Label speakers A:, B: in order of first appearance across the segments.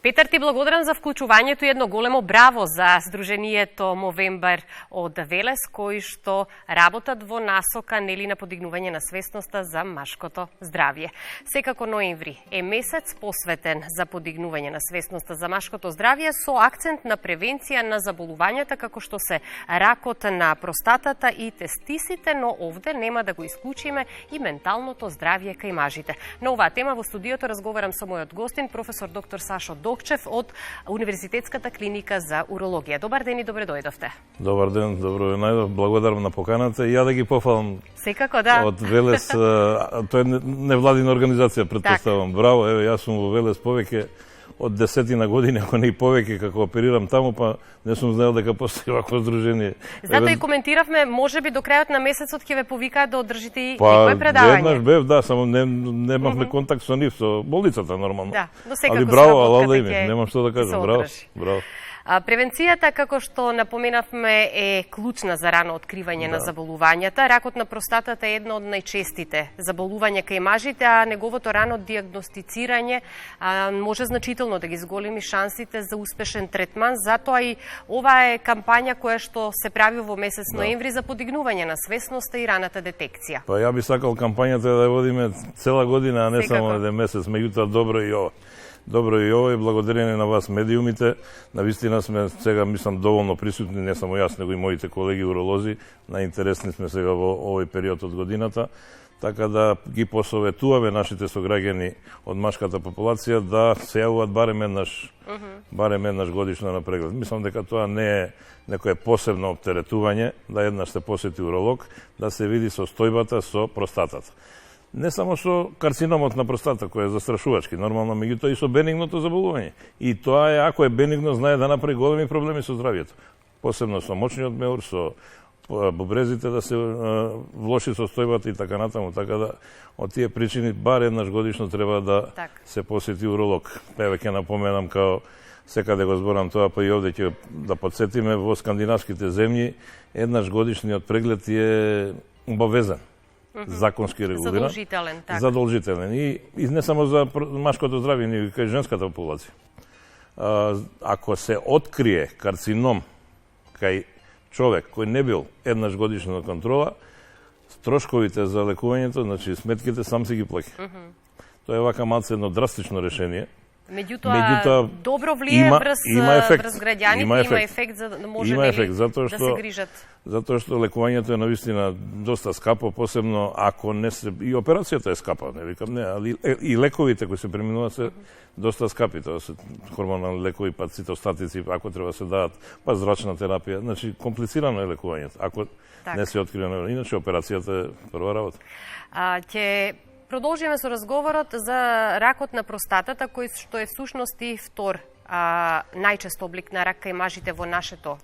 A: Петар, ти благодарам за вклучувањето и едно големо браво за Сдруженијето Мовембар од Велес, кои што работат во насока нели на подигнување на свесноста за машкото здравје. Секако ноември е месец посветен за подигнување на свесноста за машкото здравје со акцент на превенција на заболувањата како што се ракот на простатата и тестисите, но овде нема да го исклучиме и менталното здравје кај мажите. На оваа тема во студиото разговарам со мојот гостин, професор доктор Сашо Докчев од Универзитетската клиника за урологија. Добар ден и добре дојдовте.
B: Добар ден, добро ве најдов. Благодарам на поканата и ја да ги пофалам.
A: Секако да.
B: Од Велес, тоа е невладина организација, претпоставам. Браво, еве јас сум во Велес повеќе од 10 години, ако не и повеќе, како оперирам таму, па не сум знаел дека постои вакво здружение.
A: Затоа и коментиравме, можеби до крајот на месецот ќе ве повикаат да одржите и некое предавање.
B: Веднаш бев, да, само немавме контакт со нив, со болницата нормално.
A: Да, но секако
B: али браво, ала да име, немам што да кажам. Браво, браво.
A: Превенцијата, како што напоменавме, е клучна за рано откривање на заболувањата. Ракот на простатата е едно од најчестите заболувања кај мажите, а неговото рано диагностицирање може значително да ги зголеми шансите за успешен третман. Затоа и ова е кампања која што се прави во месец ноември за подигнување на свесноста и раната детекција.
B: Па ја би сакал кампањата да ја водиме цела година, а не само еден месец, меѓутоа добро и ова. Добро и ова и благодарение на вас медиумите. Навистина сме сега, мислам, доволно присутни, не само јас, него и моите колеги уролози. Најинтересни сме сега во овој период од годината. Така да ги посоветуваме нашите сограѓани од машката популација да се јавуваат барем еднаш годишно на преглед. Мислам дека тоа не е некое посебно оптеретување, да еднаш се посети уролог, да се види состојбата со простатата. Не само со карциномот на простата, кој е застрашувачки, нормално, меѓутоа и со бенигното заболување. И тоа е, ако е бенигно, знае да направи големи проблеми со здравјето. Посебно со мочниот меур, со бубрезите да се влоши состојбата и така натаму. Така да, од тие причини, бар еднаш годишно треба да се посети уролог. Еве ќе напоменам, као секаде го зборам тоа, па и овде ќе да подсетиме, во скандинавските земји, еднаш годишниот преглед е обавезен. Законски регулиран. Задолжителен. И не само за машкото здравје, но и кај женската популација. Ако се открие карцином кај човек кој не бил еднаш годишно на контрола, трошковите за лекувањето, значи сметките сам си ги плаќа. Тоа е вака малце едно драстично решение.
A: Меѓутоа добро влие врз граѓаните, има ефект за да може да се грижат.
B: Затоа што лекувањето е навистина доста скапо, посебно ако не се и операцијата е скапа, не викам не, али и лековите кои се преминуваат се доста скапи, тоа се хормонални лекови, па цитостатици, ако треба се дадат, па зрачна терапија, значи комплицирано е лекувањето, ако не се откриено, иначе операцијата е прва работа.
A: Ќе продолжиме со разговорот за ракот на простатата, кој што е всушност и втор најчест облик на рак кај мажите во нашето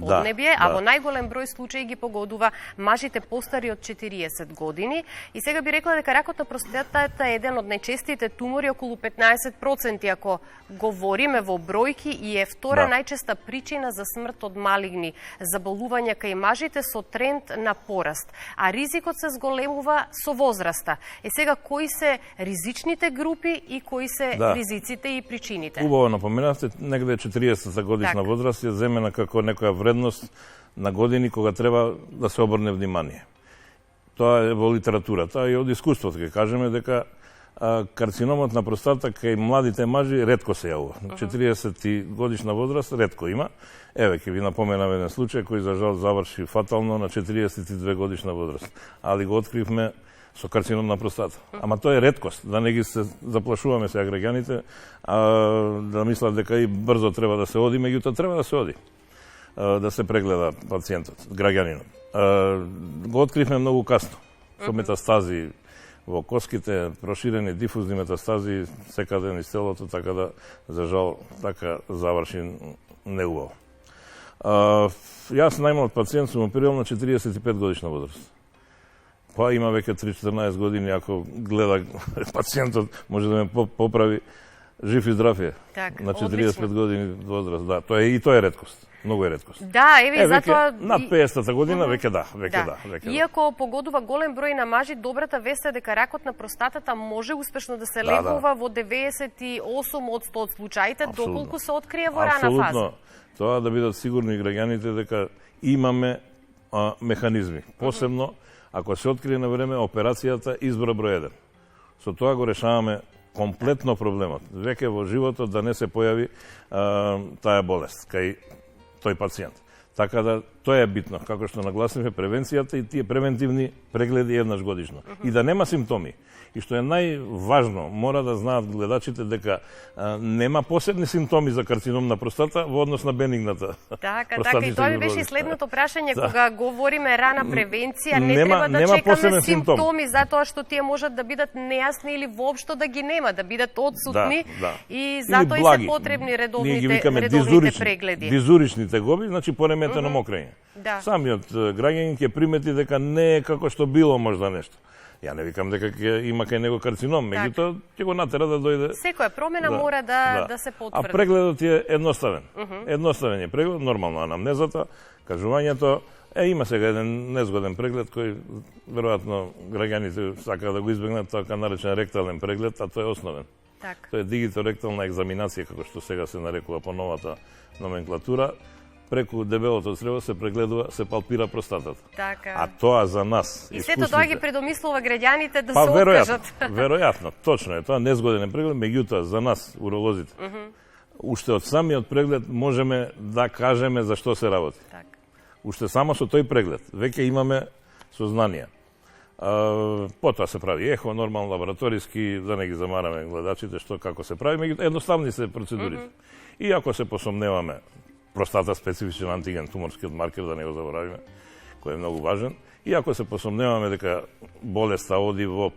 A: однебје, а во најголем број случаи ги погодува мажите постари од 40 години. И сега би рекла дека ракот на простатата е еден од најчестите тумори, околу 15%, ако говориме во бројки, и е втора најчеста причина за смрт од малигни заболувања кај мажите со тренд на пораст. А ризикот се зголемува со возраста. Сега, кои се ризичните групи и кои се ризиците и причините?
B: Убаво напоменавте, негде 40 годишна возраст е земена како некоја вредност на години кога треба да се обрне внимание. Тоа е во литературата и од искуството ќе кажеме дека карциномот на простата кај младите мажи ретко се јавува. 40 годишна возраст ретко има. Еве ќе ви напоменам еден случај кој за жал заврши фатално на 42 годишна возраст. Али го откривме со карцином на простата. Ама тоа е реткост, да не ги се заплашуваме сега граѓаните, да мислат дека и брзо треба да се оди, меѓутоа треба да се оди. Да се прегледа пациентот, граѓанинот. Го откривме многу касно, со метастази во коските, проширени дифузни метастази секаде низ телото, така да, за жал, така заврши неубаво. Јас најмалот пациент сум оперирал на 45 годишна возраст. Па има веќе 3-14 години, ако гледа пациентот, може да ме поправи, Жив и здрав е.
A: Так,
B: на 45
A: одлично.
B: години возраст, да. Тоа е реткост. Многу е реткост.
A: Да, еве затоа
B: над 50-та година веќе да.
A: Иако погодува голем број на мажи, добрата вест е дека ракот на простатата може успешно да се лекува во 98% од случаите, доколку се открие во рана фаза.
B: Тоа да бидат сигурни граѓаните дека имаме механизми. Посебно ако се открие на време операцијата избор број 1. Со тоа го решаваме комплетно проблемот. Веќе во животот да не се појави таа болест кај тој пациент. Така да тоа е битно, како што нагласиме превенцијата и тие превентивни прегледи еднаш годишно. И да нема симптоми. И што е најважно, мора да знаат гледачите дека нема посебни симптоми за карцином на простата во однос на бенигната.
A: Така, и тоа ми беше следното прашање, кога говориме рана превенција, не треба да чекаме симптоми, затоа што тие можат да бидат нејасни или воопшто да ги нема, да бидат одсутни и затоа и се потребни редовните прегледи.
B: Дизурични тегоби, значи пореметено мокрење. Самиот граѓанин ќе примети дека не е како што било можда нешто. Ја не викам дека има кај него карцином, меѓутоа ќе го натера да дојде.
A: Секоја промена мора да се потврди.
B: А прегледот е едноставен. Едноставен е преглед, нормално анамнезата, кажувањето. Има сега еден незгоден преглед кој веројатно граѓаните сакаат да го избегнат, така наречен ректален преглед, а тој е основен. Тоа е дигиторектална екзаминација, како што сега се нарекува по новата номенклатура. Преку дебелото црево се прегледува, се палпира простатата.
A: Така.
B: А тоа за нас,
A: и сето тоа ги предомислува граѓаните да се откажат.
B: Веројатно, точно е тоа незгоден преглед, меѓутоа за нас уролозите. Уште од самиот преглед можеме да кажеме за што се работи. Уште само со тој преглед веќе имаме сознанија. Потоа се прави ехо, нормално лабораториски, да не ги замараме гледачите што како се прави, меѓутоа едноставни се процедурите. И ако се посомневаме простата специфичен антиген, туморскиот маркер, да не го заборавиме, кој е многу важен. И ако се посомневаме дека болеста оди во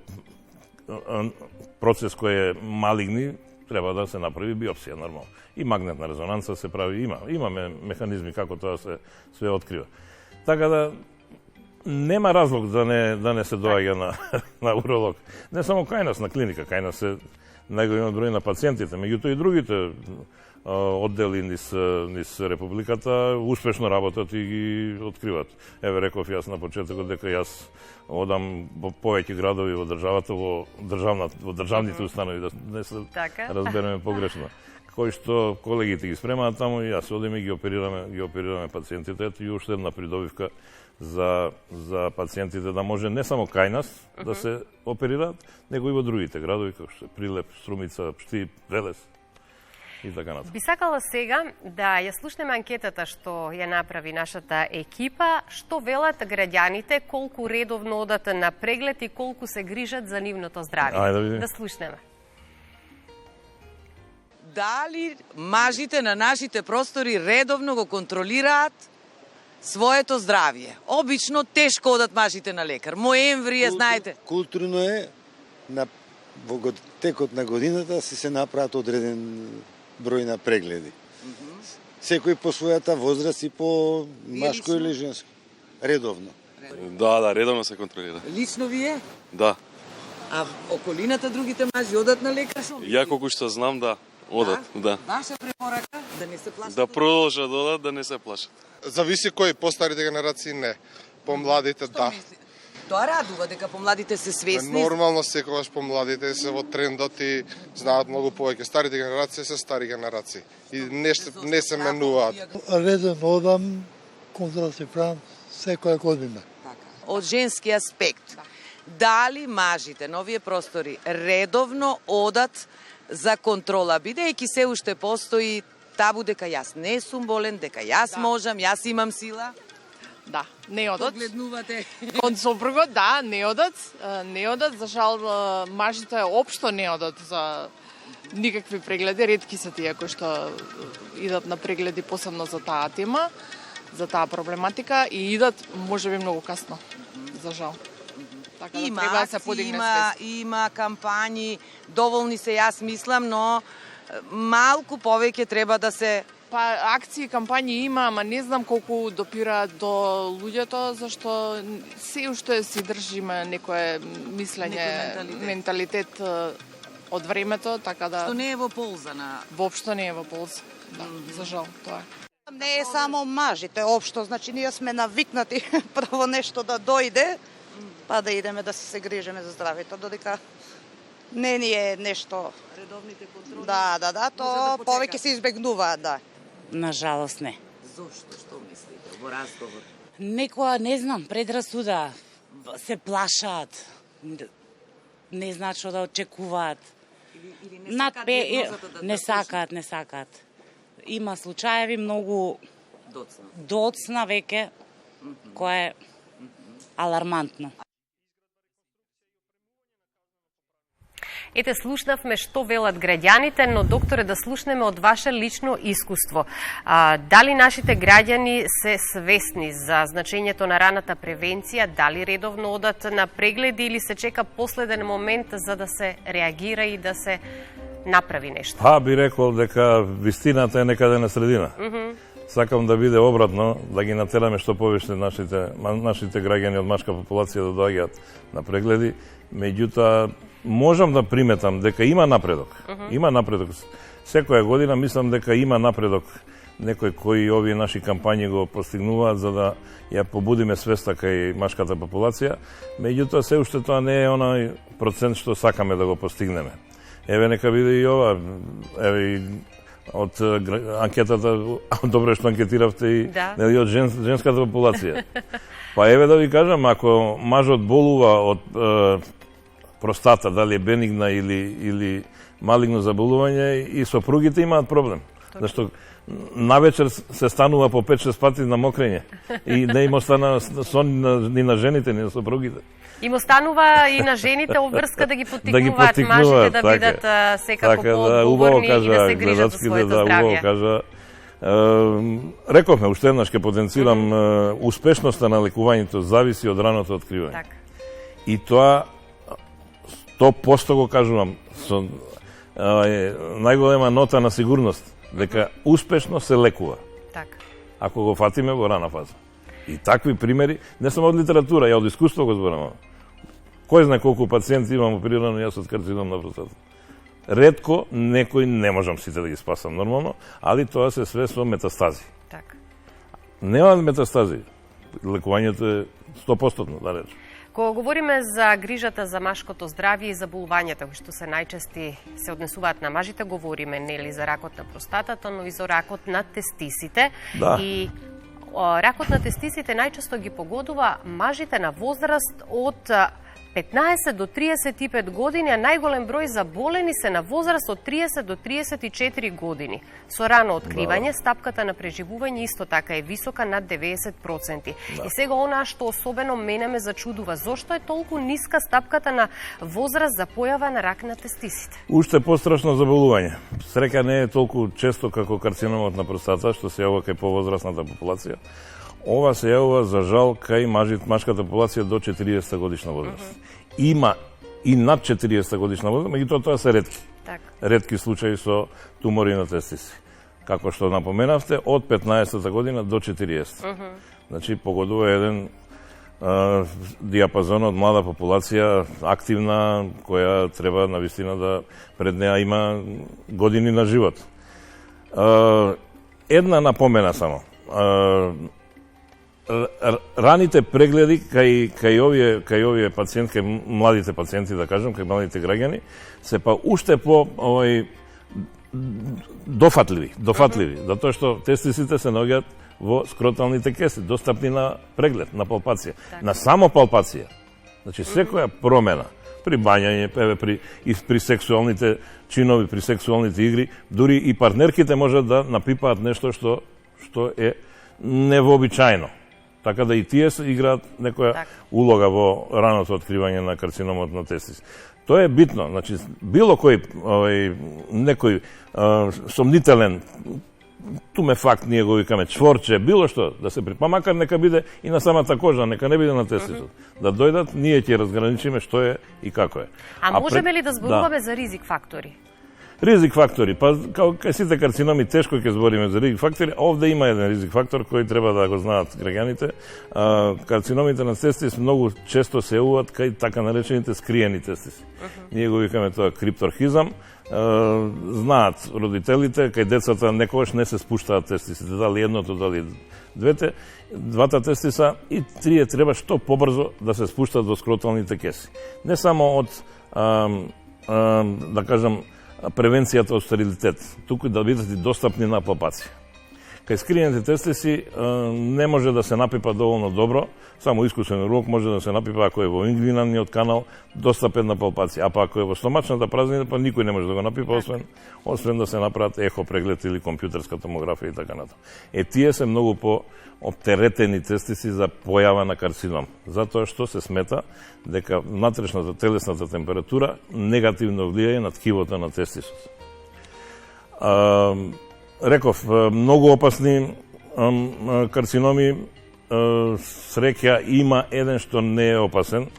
B: процес кој е малигни, треба да се направи биопсија нормално. И магнетна резонанца се прави, имаме механизми како тоа се све открива. Така да нема разлог да не се доаѓа на уролог. Не само кај нас на клиника, кај нас е најголемиот број на пациентите, меѓутоа и другите оддели низ Републиката успешно работат и ги откриват. Еве реков јас на почетокот дека јас одам во повеќе градови во државата, во државните установи, да не се разбереме погрешно. Кој што колегите ги спремаат таму и јас одиме и ги оперираме пациентите. Ето и уште една придобивка за пациентите да може не само кај нас да се оперираат, него и во другите градови, како што Прилеп, Струмица, Штип, Велес.
A: Би сакала сега да ја слушнеме анкетата што ја направи нашата екипа, што велат граѓаните, колку редовно одат на преглед и колку се грижат за нивното здравје. Да слушнеме.
C: Дали мажите на нашите простори редовно го контролираат своето здравје? Обично тешко одат мажите на лекар. Ноември знаете.
D: Културно е во текот на годината се направат одреден број на прегледи. Секој по својата возраст и по машко или женско. Редовно.
E: Да, редовно се контролира.
C: Лично вие?
E: Да.
C: А околината другите мажи одат на лекар?
E: Ја колку што знам, да, одат, да.
C: Ваша препорака да не се плашат?
E: Да продолжат да одат, да не се плашат.
F: Зависи кој, постарите генерации не. Помладите да.
C: Тоа радува дека помладите се свесни.
F: Нормално секогаш помладите се во трендот и знаат многу повеќе. Старите генерации се стари генерации и не се менуваат.
G: Редовно одам контрацепран секоја година.
C: Од женски аспект, дали мажите на овие простори редовно одат за контрола, бидејќи се уште постои табу дека јас не сум болен, дека јас можам, јас имам сила?
H: Да, не одат.
C: Погледнувате.
H: Кон сопругот, да, не одат. Не одат, за жал мажите општо не одат за никакви прегледи. Ретки се тие кои што идат на прегледи посебно за таа тема, за таа проблематика и идат можеби многу касно, за жал. Така да треба да се подигне свест.
C: Има кампањи, доволни се јас мислам, но малку повеќе треба да се...
H: Па акции, кампањи има, ама не знам колку допираат до луѓето, зашто се уште си држиме некое мислење, менталитет од времето, така да...
C: Што не е во полза на...
H: Воопшто не е во полза, да, за жал, тоа е.
I: Не е само мажите, општо, значи ние сме навикнати прво нешто да дојде, па да идеме да се грижиме за здравето, додека не ни е нешто...
C: Редовните контроли?
I: Да, то повеќе се избегнуваат, да.
J: На жалост не.
C: Зошто? Што мислите во разговор?
J: Некоја, не знам, предрасуда, се плашаат, не знаат што да очекуваат.
C: Или не сакаат диагнозата да...
J: Не сакаат. Има случаеви многу доцна веќе, која е алармантно.
A: Ете, слушнавме што велат граѓаните, но докторе, да слушнеме од ваше лично искуство. Дали нашите граѓани се свесни за значењето на раната превенција, дали редовно одат на прегледи или се чека последен момент за да се реагира и да се направи нешто?
B: Би рекол дека вистината е некаде на средина. Сакам да биде обратно, да ги натераме што повеќе нашите граѓани од машка популација да доаѓаат на прегледи, меѓутоа можам да приметам дека има напредок. Има напредок. Секоја година мислам дека има напредок некој кои овие наши кампањи го постигнуваат за да ја побудиме свеста кај машката популација, меѓутоа се уште тоа не е оној процент што сакаме да го постигнеме. Еве нека биде и ова, еве од анкетата, добро што анкетиравте и од женската популација. Па еве да ви кажам, ако мажот болува од простата, дали е бенигна или малигно заболување, и сопругите имаат проблем. Зашто навечер се станува по 5-6 пати на мокрење и не им остана сон ни на жените, ни на сопругите.
A: Им останува и на жените обврска да ги поттикнуваат мажите да бидат секако поодговорни и да се грижат за своето здравје.
B: Убаво кажа. Рековме, уште еднаш ке потенцирам, успешноста на лекувањето зависи од раното откривање. И тоа 100% го кажувам, со најголема нота на сигурност, дека успешно се лекува. Ако го фатиме во рана фаза. И такви примери, не само од литература, ја од искуство го зборам. Кој знае колку пациенти имам оперирано јас од карцином на простата. Ретко некој не можам сите да ги спасам нормално, али тоа се све со метастази. Нема метастази. Лекувањето е 100% да речем.
A: Кога говориме за грижата за машкото здравје и заболувањата кои што се најчести се однесуваат на мажите, говориме нели за ракот на простатата, но и за ракот на тестисите. И ракот на тестисите најчесто ги погодува мажите на возраст од 15 до 35 години, а најголем број заболени се на возраст од 30 до 34 години. Со рано откривање, стапката на преживување исто така е висока, над 90%. И сега онаа што особено мене ме зачудува, зошто е толку ниска стапката на возраст за појава на рак на тестисите?
B: Уште пострашно заболување. Среќа не е толку често како карциномот на простата, што се јавува кај повозрастната популација. Ова се јавува за жал кај машката популација до 40 годишна возраст. Има и над 40 годишна возраст, меѓутоа тоа се ретки. Ретки случаи со тумори на тестиси. Како што напоменавте, од 15-та година до 40. Значи, погодува еден диапазон од млада популација, активна, која треба навистина да пред неа има години на живот. Една напомена само. Раните прегледи кај овие пациенти, кај младите пациенти, да кажем, кај младите граѓани, се па уште по дофатливи, затоа што тестисите се наоѓаат во скроталните кести, достапни на преглед, на палпација, на само палпација. Значи, секоја промена при бањање, при сексуалните чинови, при сексуалните игри, дури и партнерките можат да напипаат нешто што е невообичаено. Така да и тие играат некоја улога во раното откривање на карциномот на тестис. Тоа е битно, значи било кој некој сомнителен тумефакт, ние го викаме чворче, било што да се па макар нека биде и на самата кожа, нека не биде на тестисот. Да дојдат, ние ќе разграничиме што е и како е.
A: А можеме ли да зборуваме за ризик фактори?
B: Ризик фактори, па кај сите карциноми тешко ќе збориме за ризик фактори, овде има еден ризик фактор кој треба да го знаат граѓаните. Карциномите на тестис многу често се јавуваат кај така наречените скриени тестиси. Ние го викаме тоа крипторхизам. Знаат родителите, кај децата некогаш не се спуштаат тестисите, дали едното, дали двата тестиса, и трие треба што побрзо да се спуштат во скроталните кеси. Не само од, да кажам, превенцијата од стерилитет, туку да бидат и достапни на папаци. Кај скриените тестиси не може да се напипа доволно добро, само искусен урок може да се напипа ако е во ингвиналниот канал, достапен на палпација. А па ако е во стомачната празнина, па никој не може да го напипа, освен да се направат ехо преглед или компјутерска томографија и така натаму. Тие се многу по-оптеретени тестиси за појава на карцином, затоа што се смета дека внатрешната телесната температура негативно влијае на ткивото на тестисот. Реков, многу опасни карциноми, среќа има еден што не е опасен,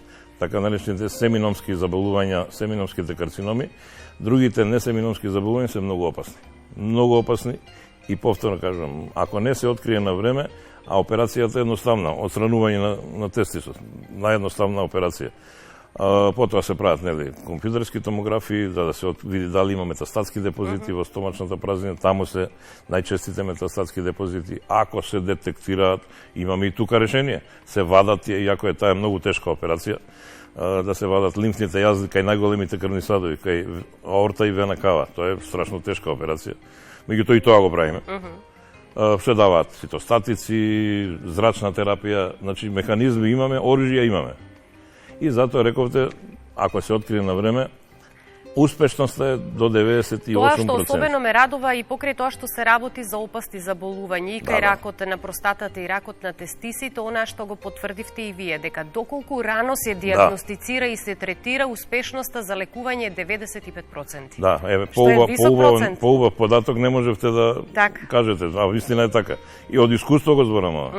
B: така наречените семиномски заболувања, семиномските карциноми. Другите несеминомски заболувања се многу опасни. Многу опасни и повторно кажувам, ако не се открие на време, а операцијата е едноставна, отстранување на тестисот, наједноставна операција. Потоа се прават компјутерски томографии, да се види дали има метастатски депозити во стомачната празнина, таму се најчестите метастатски депозити. Ако се детектираат, имаме и тука решение. Се вадат, иако е таа многу тешка операција, да се вадат лимфните јазди кај најголемите крвни садови, кај аорта и вена кава. Тоа е страшно тешка операција. Меѓутоа и тоа го правиме. Се даваат цитостатици, зрачна терапија, значи механизми имаме, оружја имаме. И затоа рековте, ако се открие на време, успешноста е до 98%.
A: Тоа што особено ме радува и покрај тоа што се работи за опасни заболувања и кај ракот на простатата и ракот на тестисите, она што го потврдивте и вие, дека доколку рано се диагностицира и се третира, успешноста за лекување е 95%.
B: Да, еве, поубав податок не можевте да кажете, а вистина е така. И од искуство го зборам,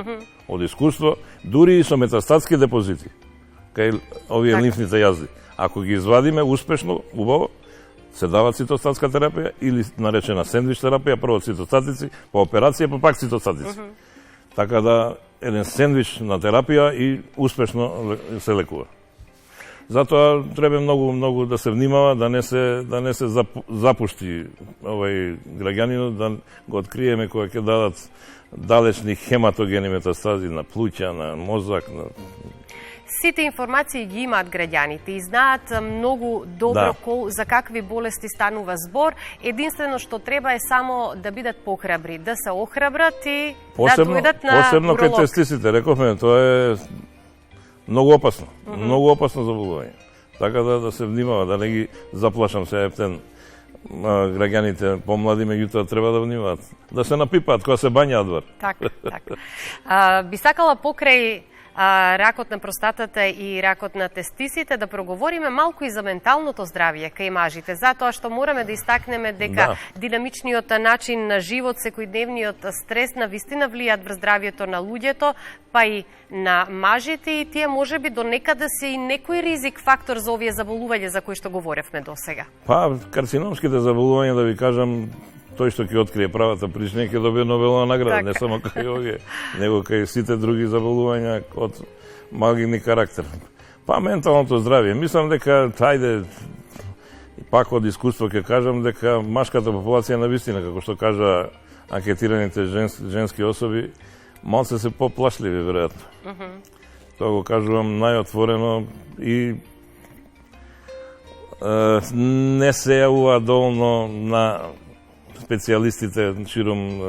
B: од искуство, дури и со метастатски депозити, кај овие лимфните јазди. Ако ги извадиме успешно, убаво, се дава цитостатска терапија или наречена сендвич терапија, прво цитостатици, па операција, па пак цитостатици. Така да, еден сендвич на терапија и успешно се лекува. Затоа треба многу да се внимава, да не се запушти овој граѓанинот, да го откриеме кога ќе дадат далечни хематогени метастази на плуќа, на мозак, на...
A: Сите информации ги имаат граѓаните и знаат многу добро за какви болести станува збор. Единствено што треба е само да бидат похрабри, да се охрабрат и да дојдат на
B: посебно
A: уролог.
B: Кај тестисите, рековме, тоа е многу опасно, многу опасно заболување. Така да се внимава, да не ги заплашам се ептен граѓаните помлади, меѓутоа треба да внимават. Да се напипаат кога се бањаат двор.
A: Така. Би сакала покрај ракот на простатата и ракот на тестисите да проговориме малку и за менталното здравје кај мажите, затоа што мораме да истакнеме дека динамичниот начин на живот, секојдневниот стрес навистина влијаат врз здравјето на луѓето, па и на мажите, и тие можеби до некаде се и некој ризик фактор за овие заболувања за кои што говоревме досега.
B: Па, карциномските заболувања, да ви кажам, тој што ќе открие правата причина ќе добие Нобелова награда, не само кај овие, него кај сите други заболувања од магивни карактер. Па менталното здравје, мислам дека тајде пак од искуство ќе кажам дека машката популација навистина, како што кажа анкетираните женски особи, малце се поплашливи веројатно. Тоа го кажувам најотворено и не се јавува доволно на специјалистите широм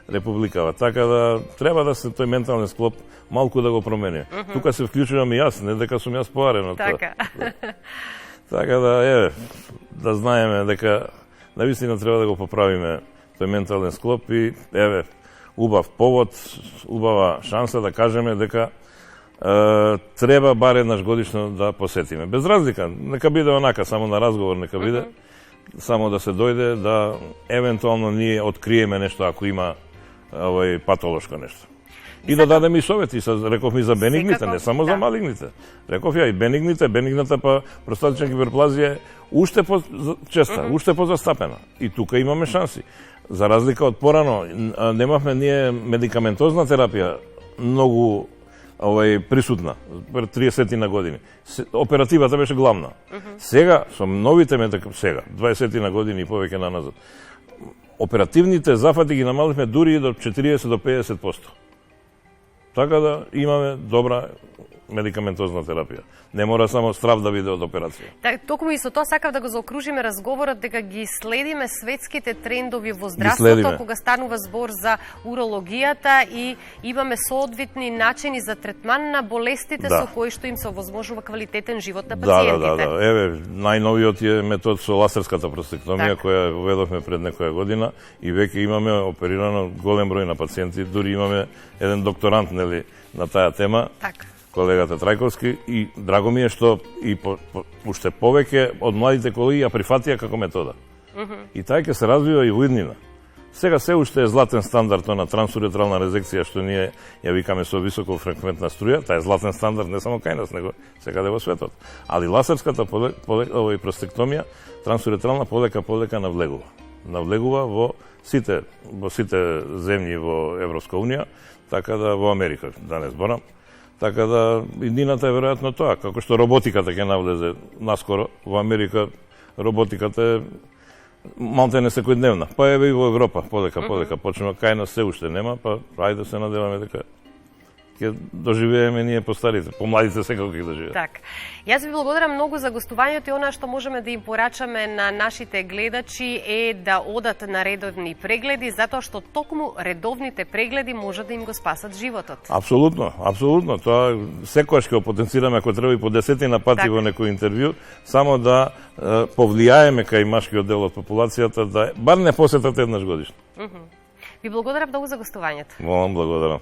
B: републикава. Така да треба да се тој ментален склоп малку да го промени. Тука се вклучувам и јас, не дека сум јас поарен од тоа. Така да, еве, да знаеме дека навистина треба да го поправиме тој ментален склоп и еве, убав повод, убава шанса да кажеме дека треба бар еднаш годишно да посетиме. Без разлика, нека биде онака, само на разговор нека биде. Само да се дојде, да евентуално ние откриеме нешто ако има овој патолошко нешто. И да дадеме и совети, рековме и за бенигните, не само за малигните. Реков ја и бенигната па простатична гиперплазија е уште по-честа, уште по-застапена. И тука имаме шанси. За разлика од порано, немавме ние медикаментозна терапија многу присутна пред 30 на години. Оперативата беше главна. Сега со новите 20 на години и повеќе на назад. Оперативните зафати ги намалихме дури до 40 до 50%. Така да имаме добра медикаментозна терапија. Не мора само страв да биде од операција.
A: Так, токму и со тоа сакав да го заокружиме разговорот дека ги следиме светските трендови во здравството кога станува збор за урологијата и имаме соодветни начини за третман на болестите со кои што им се овозможува квалитетен живот на пациентите.
B: Да. Еве, најновиот е метод со ласерската простектомија која введовме пред некоја година и веќе имаме оперирано голем број на пациенти, дури имаме еден докторант на таа тема.
A: Така.
B: Колегата Трајковски, и драго ми е што и уште повеќе од младите колеги ја прифатија како метода. И тај ќе се развива и во иднина. Сега се уште е златен стандард на трансуретрална резекција што ние ја викаме со високофреквентна струја, тај е златен стандард не само кај нас, него секаде во светот. Али ласерската простектомија трансуретрална полека навлегува. Навлегува во сите земји во Европска унија, така да во Америка, да не зборам. Така да иднината е веројатно тоа, како што роботиката ќе навлезе наскоро во Америка, роботиката е малтене секојдневна. Па еве и во Европа, полека почнува, кај нас се уште нема, па ајде се надеваме дека ќе доживееме ние постарите, помладите секако ќе доживеат.
A: Так. Јас ви благодарам многу за гостувањето и она што можеме да им порачаме на нашите гледачи е да одат на редовни прегледи, затоа што токму редовните прегледи може да им го спасат животот.
B: Апсолутно. Тоа секогаш ќе го потенцираме, ако треба и по 10 пати во некој интервју, само да повлијаеме кај машкиот дел од популацијата да бар не посетат еднаш годишно.
A: Ви благодарам многу за гостувањето.
B: Благодарам.